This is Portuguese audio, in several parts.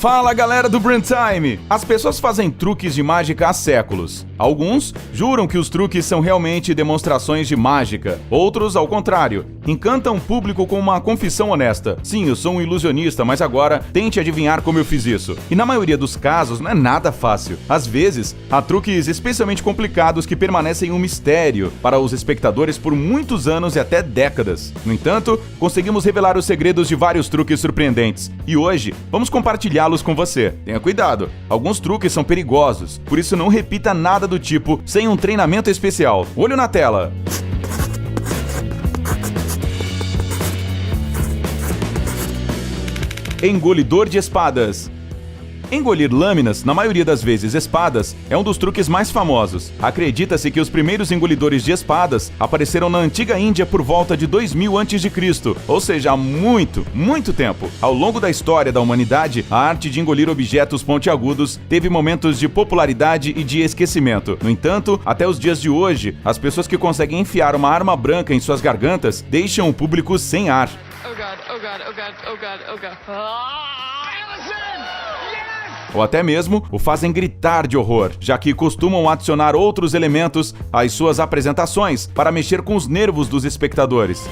Fala galera do Brand Time! As pessoas fazem truques de mágica há séculos. Alguns juram que os truques são realmente demonstrações de mágica. Outros, ao contrário, encantam o público com uma confissão honesta. Sim, eu sou um ilusionista, mas agora tente adivinhar como eu fiz isso. E na maioria dos casos não é nada fácil. Às vezes, há truques especialmente complicados que permanecem um mistério para os espectadores por muitos anos e até décadas. No entanto, conseguimos revelar os segredos de vários truques surpreendentes. E hoje, vamos compartilhá-los com você. Tenha cuidado, alguns truques são perigosos, por isso não repita nada do tipo sem um treinamento especial. Olho na tela! Engolidor de espadas. Engolir lâminas, na maioria das vezes espadas, é um dos truques mais famosos. Acredita-se que os primeiros engolidores de espadas apareceram na antiga Índia por volta de 2000 a.C., ou seja, há muito tempo. Ao longo da história da humanidade, a arte de engolir objetos pontiagudos teve momentos de popularidade e de esquecimento. No entanto, até os dias de hoje, as pessoas que conseguem enfiar uma arma branca em suas gargantas deixam o público sem ar. Oh God, oh God, oh God, oh God, oh God. Ou até mesmo o fazem gritar de horror, já que costumam adicionar outros elementos às suas apresentações para mexer com os nervos dos espectadores.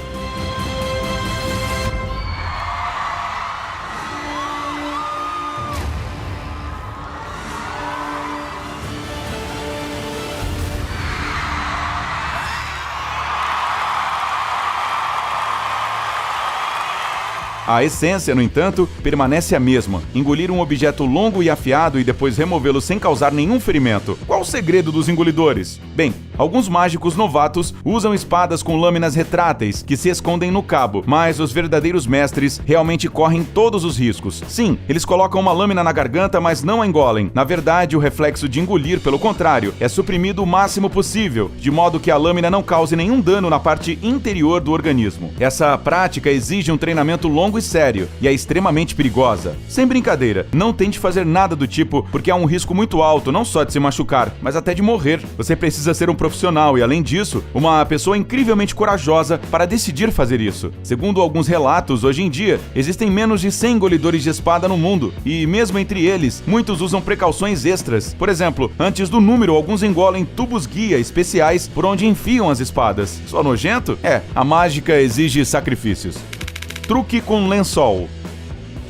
A essência, no entanto, permanece a mesma: engolir um objeto longo e afiado e depois removê-lo sem causar nenhum ferimento. Qual o segredo dos engolidores? Bem, alguns mágicos novatos usam espadas com lâminas retráteis que se escondem no cabo, mas os verdadeiros mestres realmente correm todos os riscos. Sim, eles colocam uma lâmina na garganta, mas não a engolem. Na verdade, o reflexo de engolir, pelo contrário, é suprimido o máximo possível, de modo que a lâmina não cause nenhum dano na parte interior do organismo. Essa prática exige um treinamento longo e sério, e é extremamente perigosa. Sem brincadeira, não tente fazer nada do tipo, porque há um risco muito alto, não só de se machucar, mas até de morrer. Você precisa ser um profissional e, além disso, uma pessoa incrivelmente corajosa para decidir fazer isso. Segundo alguns relatos, hoje em dia, existem menos de 100 engolidores de espada no mundo, e mesmo entre eles, muitos usam precauções extras. Por exemplo, antes do número, alguns engolem tubos-guia especiais por onde enfiam as espadas. Só nojento? A mágica exige sacrifícios. Truque com lençol.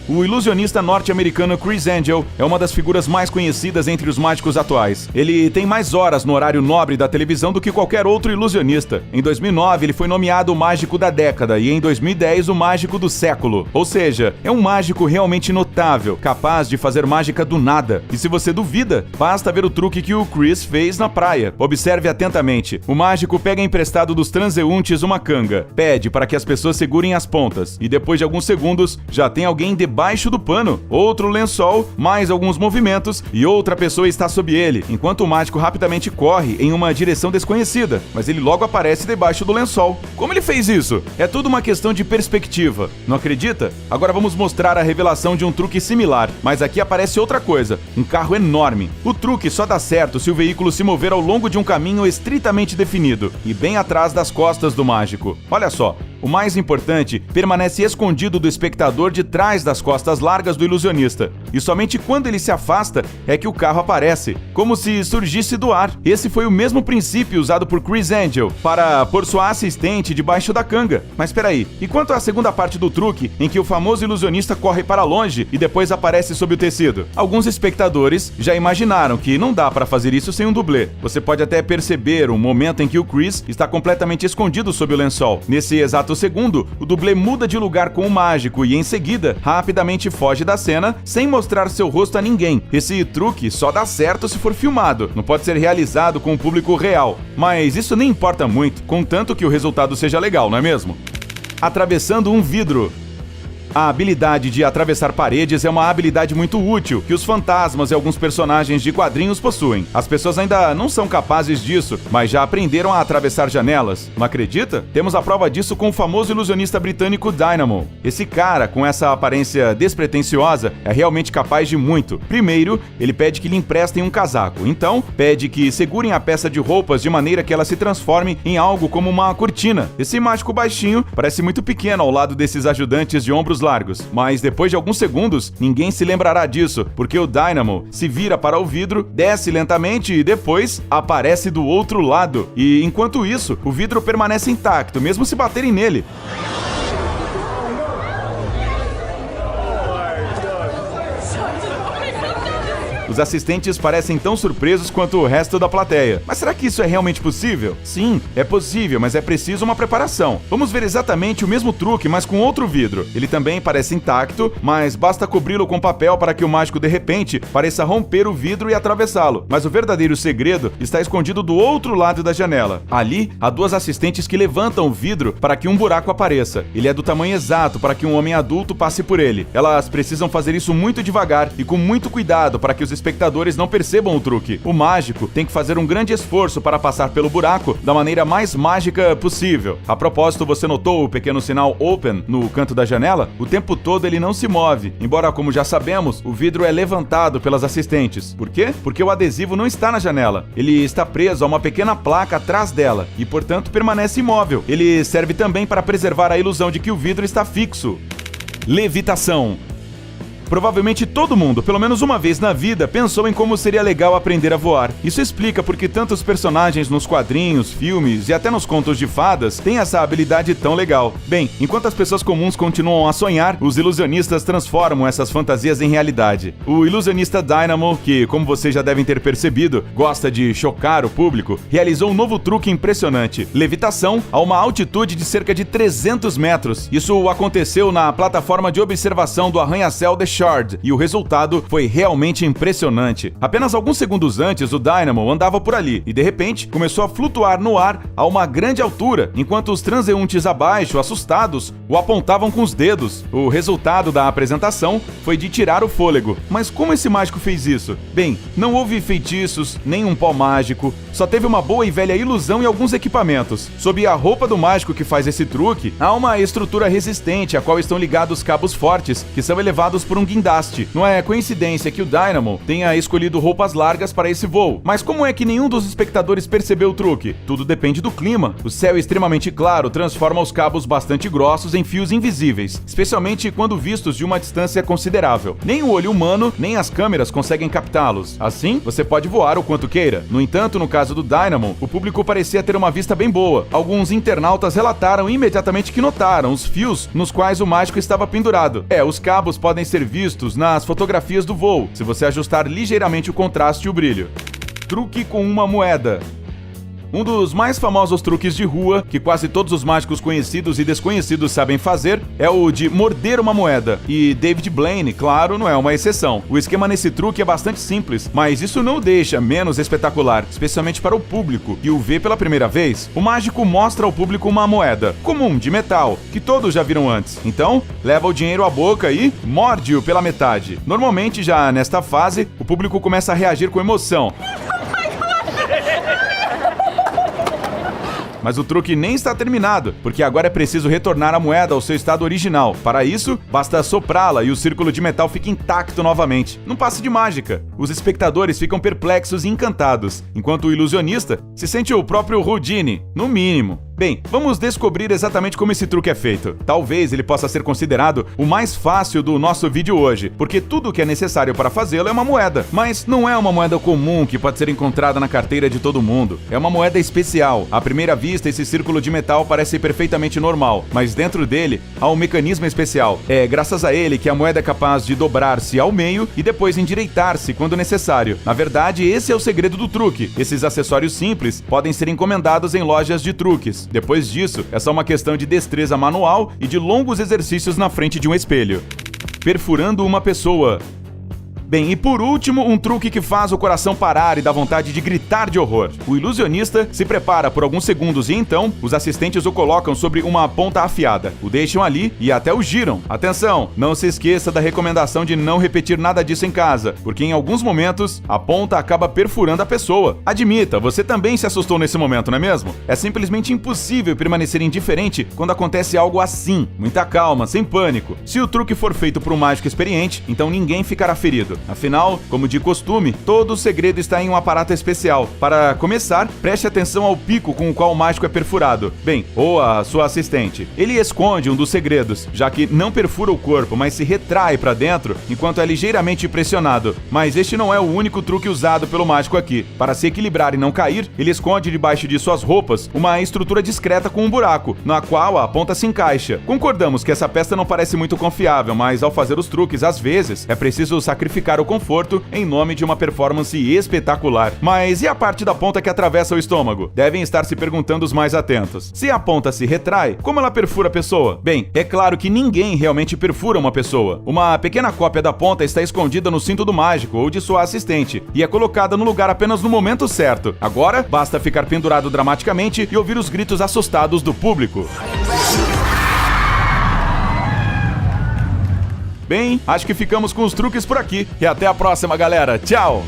O ilusionista norte-americano Criss Angel é uma das figuras mais conhecidas entre os mágicos atuais. Ele tem mais horas no horário nobre da televisão do que qualquer outro ilusionista. Em 2009, ele foi nomeado o mágico da década e em 2010 o mágico do século. Ou seja, é um mágico realmente notável, capaz de fazer mágica do nada. E se você duvida, basta ver o truque que o Criss fez na praia. Observe atentamente. O mágico pega emprestado dos transeuntes uma canga, pede para que as pessoas segurem as pontas e depois de alguns segundos já tem alguém debaixo do pano, outro lençol, mais alguns movimentos e outra pessoa está sob ele, enquanto o mágico rapidamente corre em uma direção desconhecida, mas ele logo aparece debaixo do lençol. Como ele fez isso? É tudo uma questão de perspectiva, não acredita? Agora vamos mostrar a revelação de um truque similar, mas aqui aparece outra coisa, um carro enorme. O truque só dá certo se o veículo se mover ao longo de um caminho estritamente definido e bem atrás das costas do mágico. Olha só, o mais importante permanece escondido do espectador de trás das costas largas do ilusionista. E somente quando ele se afasta é que o carro aparece, como se surgisse do ar. Esse foi o mesmo princípio usado por Criss Angel para pôr sua assistente debaixo da canga. Mas peraí, e quanto à segunda parte do truque, em que o famoso ilusionista corre para longe e depois aparece sob o tecido? Alguns espectadores já imaginaram que não dá para fazer isso sem um dublê. Você pode até perceber o momento em que o Criss está completamente escondido sob o lençol. Nesse exato segundo, o dublê muda de lugar com o mágico e, em seguida, rapidamente foge da cena sem mostrar seu rosto a ninguém. Esse truque só dá certo se for filmado, não pode ser realizado com o público real. Mas isso nem importa muito, contanto que o resultado seja legal, não é mesmo? Atravessando um vidro. A habilidade de atravessar paredes é uma habilidade muito útil que os fantasmas e alguns personagens de quadrinhos possuem. As pessoas ainda não são capazes disso, mas já aprenderam a atravessar janelas. Não acredita? Temos a prova disso com o famoso ilusionista britânico Dynamo. Esse cara, com essa aparência despretensiosa, é realmente capaz de muito. Primeiro, ele pede que lhe emprestem um casaco. Então, pede que segurem a peça de roupas de maneira que ela se transforme em algo como uma cortina. Esse mágico baixinho parece muito pequeno ao lado desses ajudantes de ombros largos. Mas depois de alguns segundos, ninguém se lembrará disso, porque o Dynamo se vira para o vidro, desce lentamente e depois aparece do outro lado. E enquanto isso, o vidro permanece intacto, mesmo se baterem nele. Os assistentes parecem tão surpresos quanto o resto da plateia. Mas será que isso é realmente possível? Sim, é possível, mas é preciso uma preparação. Vamos ver exatamente o mesmo truque, mas com outro vidro. Ele também parece intacto, mas basta cobri-lo com papel para que o mágico de repente pareça romper o vidro e atravessá-lo. Mas o verdadeiro segredo está escondido do outro lado da janela. Ali, há duas assistentes que levantam o vidro para que um buraco apareça. Ele é do tamanho exato para que um homem adulto passe por ele. Elas precisam fazer isso muito devagar e com muito cuidado para que os espectadores não percebam o truque. O mágico tem que fazer um grande esforço para passar pelo buraco da maneira mais mágica possível. A propósito, você notou o pequeno sinal Open no canto da janela? O tempo todo ele não se move, embora, como já sabemos, o vidro é levantado pelas assistentes. Por quê? Porque o adesivo não está na janela. Ele está preso a uma pequena placa atrás dela e, portanto, permanece imóvel. Ele serve também para preservar a ilusão de que o vidro está fixo. Levitação. Provavelmente todo mundo, pelo menos uma vez na vida, pensou em como seria legal aprender a voar. Isso explica porque tantos personagens nos quadrinhos, filmes e até nos contos de fadas têm essa habilidade tão legal. Bem, enquanto as pessoas comuns continuam a sonhar, os ilusionistas transformam essas fantasias em realidade. O ilusionista Dynamo, que, como vocês já devem ter percebido, gosta de chocar o público, realizou um novo truque impressionante: levitação a uma altitude de cerca de 300 metros. Isso aconteceu na plataforma de observação do arranha-céu The Shard, e o resultado foi realmente impressionante. Apenas alguns segundos antes, o Dynamo andava por ali e, de repente, começou a flutuar no ar a uma grande altura, enquanto os transeuntes abaixo, assustados, o apontavam com os dedos. O resultado da apresentação foi de tirar o fôlego. Mas como esse mágico fez isso? Bem, não houve feitiços, nem um pó mágico, só teve uma boa e velha ilusão e alguns equipamentos. Sob a roupa do mágico que faz esse truque, há uma estrutura resistente a qual estão ligados cabos fortes, que são elevados por um guindaste. Não é coincidência que o Dynamo tenha escolhido roupas largas para esse voo. Mas como é que nenhum dos espectadores percebeu o truque? Tudo depende do clima. O céu extremamente claro transforma os cabos bastante grossos em fios invisíveis, especialmente quando vistos de uma distância considerável. Nem o olho humano, nem as câmeras conseguem captá-los. Assim, você pode voar o quanto queira. No entanto, no caso do Dynamo, o público parecia ter uma vista bem boa. Alguns internautas relataram imediatamente que notaram os fios nos quais o mágico estava pendurado. Os cabos podem ser vistos nas fotografias do voo, se você ajustar ligeiramente o contraste e o brilho. Truque com uma moeda. Um dos mais famosos truques de rua, que quase todos os mágicos conhecidos e desconhecidos sabem fazer, é o de morder uma moeda. E David Blaine, claro, não é uma exceção. O esquema nesse truque é bastante simples, mas isso não o deixa menos espetacular, especialmente para o público, que o vê pela primeira vez. O mágico mostra ao público uma moeda, comum, de metal, que todos já viram antes. Então, leva o dinheiro à boca e morde-o pela metade. Normalmente, já nesta fase, o público começa a reagir com emoção. Mas o truque nem está terminado, porque agora é preciso retornar a moeda ao seu estado original. Para isso, basta soprá-la e o círculo de metal fica intacto novamente. Num passe de mágica. Os espectadores ficam perplexos e encantados, enquanto o ilusionista se sente o próprio Houdini, no mínimo. Bem, vamos descobrir exatamente como esse truque é feito. Talvez ele possa ser considerado o mais fácil do nosso vídeo hoje, porque tudo o que é necessário para fazê-lo é uma moeda. Mas não é uma moeda comum que pode ser encontrada na carteira de todo mundo. É uma moeda especial. À primeira vista, esse círculo de metal parece perfeitamente normal, mas dentro dele há um mecanismo especial. É graças a ele que a moeda é capaz de dobrar-se ao meio e depois endireitar-se quando necessário. Na verdade, esse é o segredo do truque. Esses acessórios simples podem ser encomendados em lojas de truques. Depois disso, é só uma questão de destreza manual e de longos exercícios na frente de um espelho. Perfurando uma pessoa. Bem, e por último, um truque que faz o coração parar e dá vontade de gritar de horror. O ilusionista se prepara por alguns segundos e então, os assistentes o colocam sobre uma ponta afiada, o deixam ali e até o giram. Atenção, não se esqueça da recomendação de não repetir nada disso em casa, porque em alguns momentos, a ponta acaba perfurando a pessoa. Admita, você também se assustou nesse momento, não é mesmo? É simplesmente impossível permanecer indiferente quando acontece algo assim. Muita calma, sem pânico. Se o truque for feito por um mágico experiente, então ninguém ficará ferido. feito. Afinal, como de costume, todo o segredo está em um aparato especial. Para começar, preste atenção ao pico com o qual o mágico é perfurado. Bem, ou a sua assistente. Ele esconde um dos segredos, já que não perfura o corpo, mas se retrai para dentro enquanto é ligeiramente pressionado. Mas este não é o único truque usado pelo mágico aqui. Para se equilibrar e não cair, ele esconde debaixo de suas roupas uma estrutura discreta com um buraco, na qual a ponta se encaixa. Concordamos que essa peça não parece muito confiável, mas ao fazer os truques, às vezes, é preciso sacrificar o conforto em nome de uma performance espetacular. Mas e a parte da ponta que atravessa o estômago? Devem estar se perguntando os mais atentos. Se a ponta se retrai, como ela perfura a pessoa? Bem, é claro que ninguém realmente perfura uma pessoa. Uma pequena cópia da ponta está escondida no cinto do mágico ou de sua assistente e é colocada no lugar apenas no momento certo. Agora, basta ficar pendurado dramaticamente e ouvir os gritos assustados do público. Bem, acho que ficamos com os truques por aqui. E até a próxima, galera. Tchau!